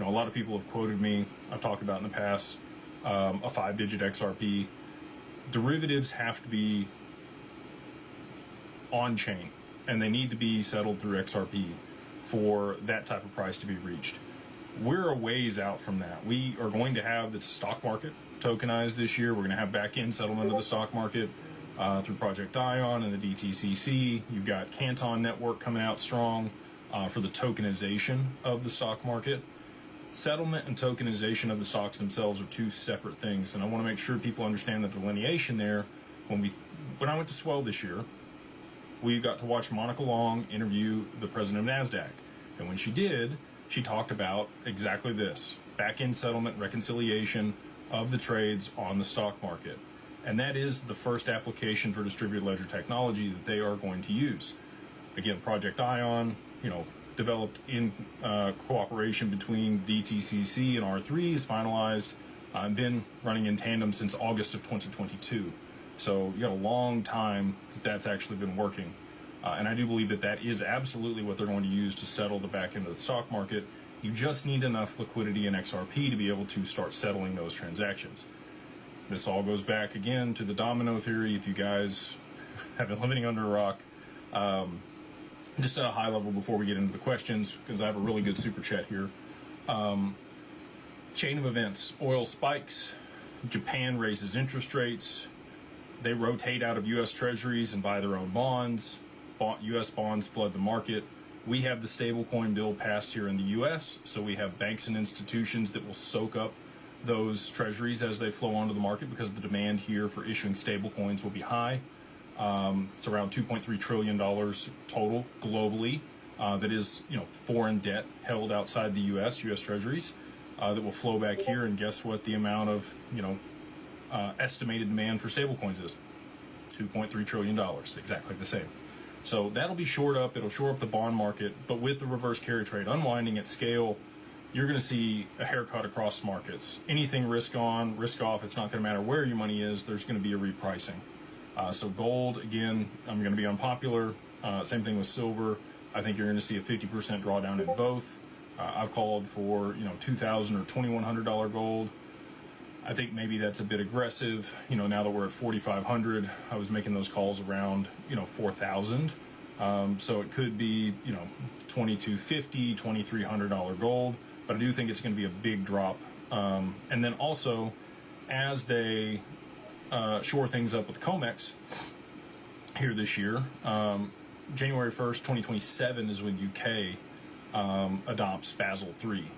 You know, a lot of people have quoted me, I've talked about in the past, a 5-digit XRP. Derivatives have to be on-chain, and they need to be settled through XRP for that type of price to be reached. We're a ways out from that. We are going to have the stock market tokenized this year. We're going to have back-end settlement of the stock market through Project Ion and the DTCC. You've got Canton Network coming out strong for the tokenization of the stock market. Settlement and tokenization of the stocks themselves are two separate things, and I want to make sure people understand the delineation there. When I went to Swell this year, we got to watch Monica Long interview the president of NASDAQ, and when she did, she talked about exactly this: back-end settlement, reconciliation of the trades on the stock market. And that is the first application for distributed ledger technology that they are going to use. Again, Project Ion, developed in cooperation between DTCC and R3 is finalized and been running in tandem since August of 2022. So you got a long time that's actually been working. And I do believe that that is absolutely what they're going to use to settle the back end of the stock market. You just need enough liquidity in XRP to be able to start settling those transactions. This all goes back again to the domino theory. If you guys have been living under a rock, just at a high level before we get into the questions, because I have a really good super chat here. Chain of events: oil spikes, Japan raises interest rates, they rotate out of U.S. treasuries and buy their own bonds, U.S. bonds flood the market. We have the stablecoin bill passed here in the U.S., so we have banks and institutions that will soak up those treasuries as they flow onto the market because the demand here for issuing stablecoins will be high. It's around $2.3 trillion total globally. That is, foreign debt held outside the U.S. treasuries that will flow back here. And guess what the amount of, estimated demand for stablecoins is? $2.3 trillion, exactly the same. So that'll be shored up. It'll shore up the bond market. But with the reverse carry trade unwinding at scale, you're going to see a haircut across markets. Anything risk on, risk off, it's not going to matter where your money is. There's going to be a repricing. So gold, again, I'm going to be unpopular. Same thing with silver. I think you're going to see a 50% drawdown in both. I've called for, $2,000 or $2,100 gold. I think maybe that's a bit aggressive. Now that we're at 4,500, I was making those calls around, 4,000. So it could be, $2,250, $2,300 gold. But I do think it's going to be a big drop. And then also, as they shore things up with COMEX here this year, January 1st, 2027 is when UK adopts Basel III.